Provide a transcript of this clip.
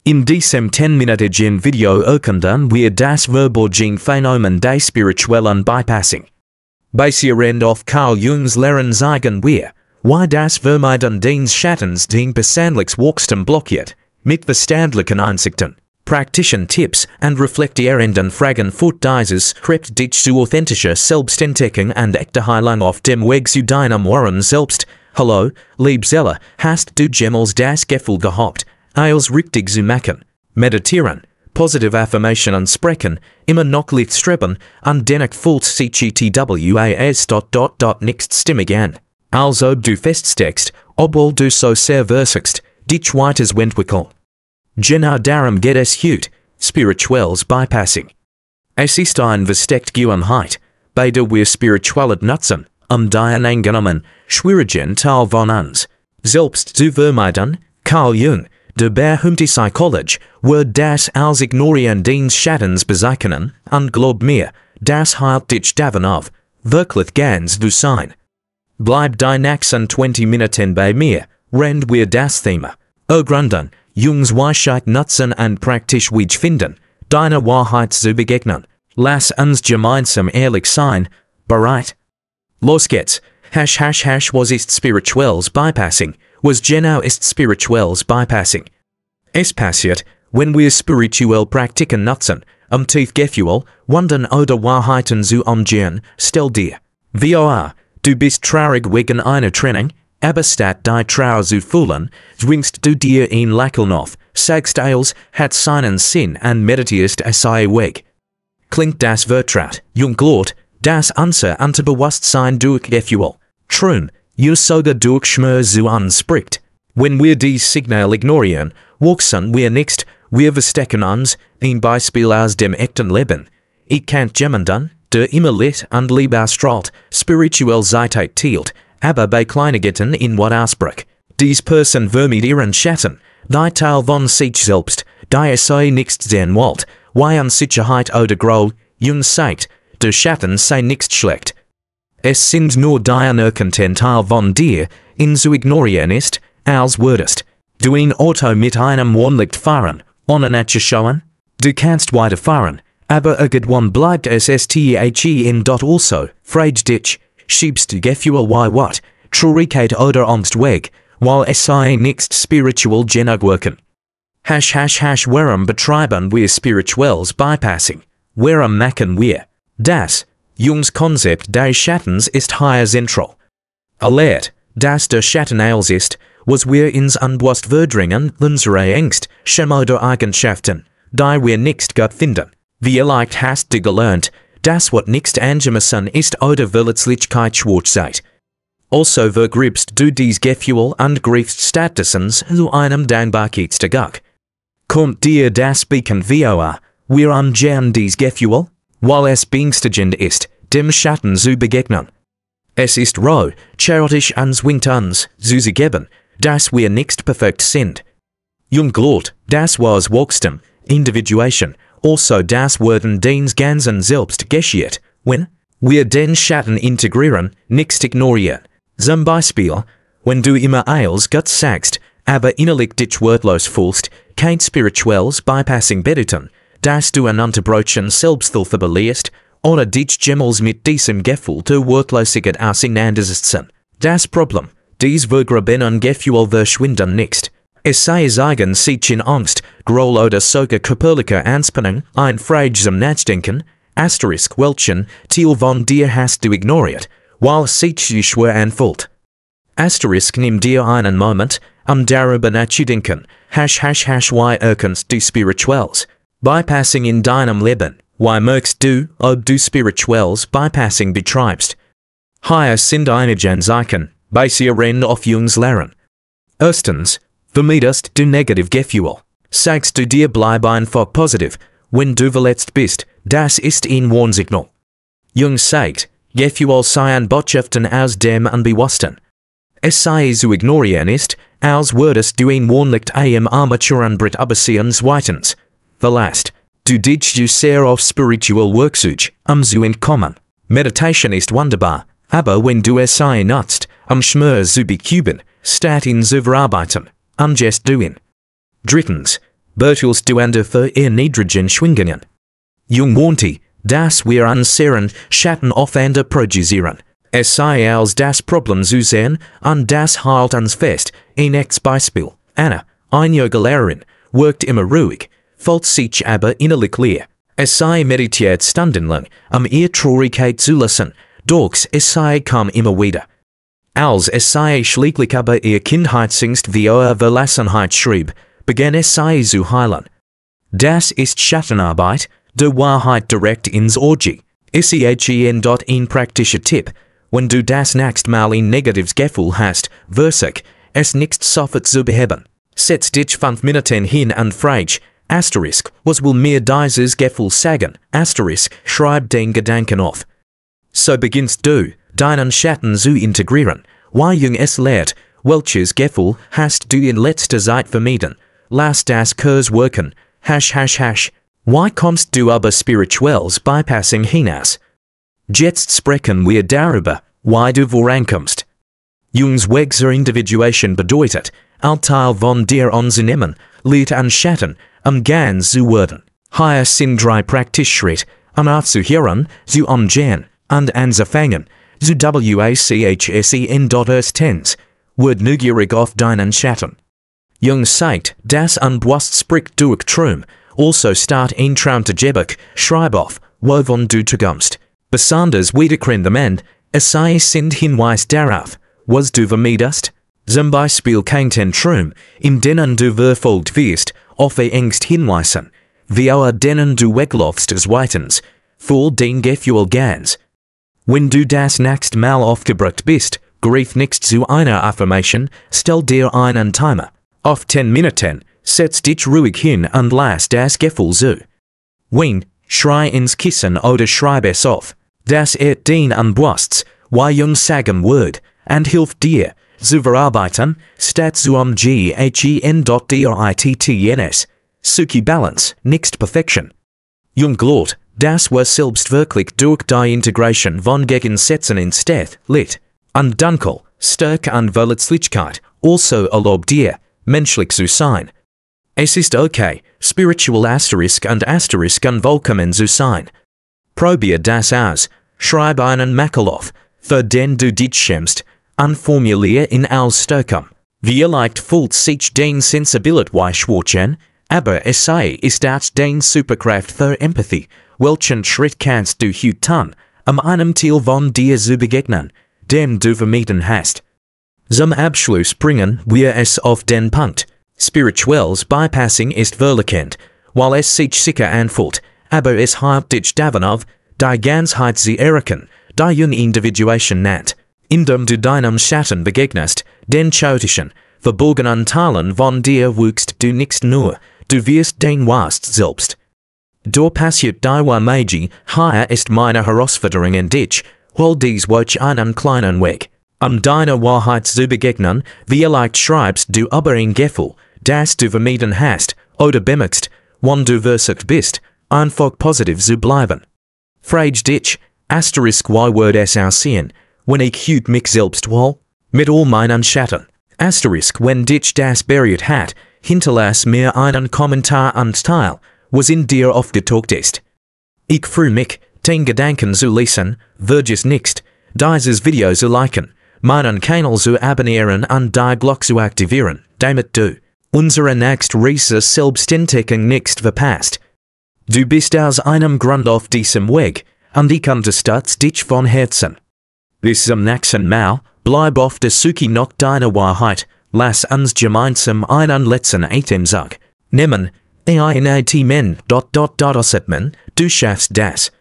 In diesem 10-minütigen Video erkunden wir das verborgene Phänomen des spirituellen Bypassing. Basierend auf Carl Jungs Lehren zeigen wir, why das Vermeiden des Schattens den Persönlichkeitswachstum blockiert, mit verständlichen Einsichten, praktischen Tipps und reflektierenden Fragen fort dieses Skript dich zu authentischer Selbstentdeckung und echter Heilung auf dem Weg zu deinem wahren Selbst. Hallo, liebe Seele, hast du jemals das Gefühl gehabt, alles richtig zu machen, meditieren, positive Affirmationen sprechen, immer noch Licht streben, und dennoch fühlt sich etwas nicht stimmig an. Also du feststeckst, obwohl du so sehr versuchst, dich weiterzuentwickeln. Genau darum geht es heute, spirituelles Bypassing. Es ist eine versteckte Gewohnheit, bei der wir Spiritualität nutzen, die unangenehmen, schwierigen Teil von uns selbst zu vermeiden. Carl Jung, der berühmte Psychologe, wird das als Ignorieren des Schattens bezeichnen, und glaub mir, das hält dich davon auf, wirklich ganz zu sein. Bleib die nächsten 20 Minuten bei mir, während wir das Thema ergründen, Jungs Weisheit nutzen und praktisch Weg finden, deiner Wahrheit zu begegnen. Lass uns gemeinsam ehrlich sein. Bereit? Los geht's. Was ist spirituelles Bypassing? Was genau ist spirituelles Bypassing? Es passiert, wenn wir spirituelle Praktiken nutzen, Tiefgefühl, Wunden oder Wahrheiten zu umgehen. Stell dir vor, du bist traurig wegen einer Trennung, aber statt die Trauer zu fühlen, dringst du dir ein Lächeln auf, sagst alles hat seinen Sinn und meditierst es weg. Klingt das vertraut? Jung lehrt, dass unser Unterbewusstsein durch Gefühl, Traum, sogar durch Schmerz zu uns spricht. Wenn wir dies Signal ignorieren, wachsen wir nicht, wir verstecken uns, ein Beispiel aus dem echten Leben. Ich kennt jemanden, der immer Licht und Liebe ausstrahlt, Spiritualität teilt, aber bei Kleinigkeiten in Wut ausbricht. Dies Person vermeidet ihren Schatten, die Teil von sich selbst, die es nicht sehen wollt, wie Unsicherheit oder Groll. Jung sagt, der Schatten sei nicht schlecht. Es sind nur die anerkannten Teil von dir, ihn zu ignorieren ist, als würdest du ein Auto mit einem Warnlicht fahren, ohne nachzuschauen. Du kannst weiterfahren, aber irgendwann bleibt es in also, fragt dich, schiebst du Gefühl wie Wut, Traurigkeit oder Angst weg, weil es sei nicht spiritual genug wirken. Warum betreiben wir spirituelles Bypassing? Warum machen wir das? Jungs Konzept des Schattens ist hier zentral. Lehrt, dass der Schatten alles ist, was wir ins Unbewusst verdrängen, unsere Angst, Scham oder Eigenschaften, die wir nicht gut finden. Vielleicht hast du gelernt, dass was nicht angemessen ist oder Verletzlichkeit Schwarzheit. Also vergibst du dies Gefühl und griffst stattdessen zu einem Dankbarkeitstag. Kommt dir das bekannt vor? Wir umgehen dies Gefühl, weil es beängstigend ist, dem Schatten zu begegnen. Es ist roh, charitisch und zwingt uns, zuzugeben, dass wir nicht perfekt sind. Jung lehrt, das was Wachstum, Individuation, also das Werden des ganzen Selbst geschieht, wenn wir den Schatten integrieren, nicht ignorieren. Zum Beispiel, wenn du immer alles gut sagst, aber innerlich dich wortlos fühlst, kein spirituelles Bypassing bedeuten, dass du an unterbrochen Selbsthilfe belehrst, oder dich jemals mit diesem Gefühl der Wortlosigkeit auseinandersetzen. Das Problem, dies vergrabenen Gefühl verschwinden nicht. Es sei sagen sich in Angst, Groll oder sogar körperliche Anspannung, ein Frage zum Nachdenken, welchen Teil von dir hast du ignoriert, weil es sich zu schwer anfühlt. Nimm dir einen Moment, darüber nachzudenken, wie erkennst du spirituelles Bypassing in deinem Leben, wie merkst du, ob du spirituelles Bypassing betreibst. Hier sind einige Anzeichen, basierend auf Jungs Lehren. Erstens, vermeidest du negativ Gefühl. Sagst du dir bleib einfach positiv, wenn du verletzt bist, das ist ein Warnsignal. Jung sagt, Gefühl seien Botschaften aus dem Unbewussten. Es sei zu ignorieren ist, als würdest du ein Warnlicht am Armaturenbrett übersehen. Zweitens, verlasst du dich zu sehr auf spiritual Werkzeug, zu entkommen. Meditation ist wunderbar, aber wenn du es nutzt, Schmerz zu bekämpfen, statt ihn zu verarbeiten, just du ihn. Drittens, Bertels du ande für ihr niedrigen Schwingungen. Jung warnte, dass wir unseren Schatten aufeinander projizieren. Es sei als das Problem zu sehen, und das hält uns fest. Ein Beispiel. Anna, eine Yogalehrerin, wirkt immer ruhig, fühlt sich aber innerlich leer. Es sei meditiert stundenlang, ihr Traurigkeit zu lassen, doch es sei kaum immer wieder. Als es sei schließlich aber ihr Kindheitsangst wie eure Verlassenheit schrieb, begann es sei zu heilen. Das ist Schattenarbeit, der Wahrheit direkt ins Auge. Ein praktischer Tipp, wenn du das nächste Mal ein negatives Gefühl hast, versuch, es nicht sofort zu beheben. Setz dich 5 Minuten hin und frage, was will mir dieses Gefühl sagen? Schreib den Gedanken auf. So beginnst du, deinen Schatten zu integrieren. Wie Jung es lehrt, welches Gefühl hast du in letzter Zeit vermieden? Lass das Kurs wirken. Wie kommst du aber spirituelles Bypassing hinaus? Jetzt sprechen wir darüber, wie du vorankommst. Jungs Weg zur Individuation bedeutet, Teil von dir anzunehmen, Lied an Schatten, ganz zu werden. Hier sind 3 Praxisschritte, anzuhören, zu umgehen, und anzufangen, zu wachsen. Wird neugierig auf deinen Schatten. Jung sagt, das Unbewusst spricht durch Traum, also start ein Traumtagebuch, schreib auf, wovon du träumst. Besonders wiederkehrende Mann, es sind Hinweis darauf, was du vermeidest. Zum Beispiel keinen Traum, in denen du verfolgt wirst, auf Angst hinweisen, wie auch denen du weglaufst zweitens, voll den Gefühl ganz. Wenn du das nächste Mal aufgebracht bist, greif nicht zu einer Affirmation, stell dir einen Timer. Auf 10 Minuten, setz dich ruhig hin und lass das Gefühl zu. Wenn, schrei ins Kissen oder schreib es auf. Das den Unbewusst, wie Jung sagen wird, und hilft dir, zu verarbeiten, statt zu drittens. Suki Balance, nicht Perfection. Jung glaubt, das war selbst wirklich durch die Integration von Gegensätzen entsteht, lit. Und Dunkel, Stärke und Verletzlichkeit, also erlaubt dir, menschlich zu sein. Es ist okay, spiritual und vollkommen zu sein. Probier das aus, schreib einen Makel auf, für den du dich schämst, und formulier in als Stärkung. Vielleicht fühlt sich den Sensibilität schwach, aber es ist das den Superkraft für Empathie, welchen Schritt kannst du heute tun, einem Teil von dir zu begegnen, den du vermieden hast. Zum Abschluss bringen wir es auf den Punkt. Spirituelles Bypassing ist verlockend, weil es sich sicher anfühlt, aber es hebt dich davon auf, die Ganzheit zu erreichen, die Jung Individuation nennt. Indem du deinem Schatten begegnest, den chaotischen, verborgenen Teilen von dir wuchst du nicht nur, du wirst den Wast selbst. Da passiert die Magie, hier ist meine Herausforderung in dich, hol dies durch einen kleinen Weg. Deiner Wahrheit zu begegnen, vielleicht schreibst du aber ein Gefühl, das du vermieden hast, oder bemerkst, wenn du versucht bist, einfach positiv zu bleiben. Frage dich, wie wird es aussehen, wenn ich heute mich selbst wohl, mit all meinen Schatten. Wenn dich das berührt hat, hinterlass mir einen Kommentar und teil, was in dir aufgetaucht ist. Ich freue mich, den Gedanken zu lesen, vergiss nicht, dieses Video zu liken, meinen Kanal zu abonnieren und die Glocke zu aktivieren, damit du unsere nächste Reise Selbstentdeckung nicht verpasst. Du bist aus einem Grund auf diesem Weg, und ich unterstütze dich von Herzen. Bis zum nächsten Mal, bleib auf der Suche nach deiner Wahrheit, lass uns gemeinsam einen letzten Atemzug nehmen. Du schaffst das.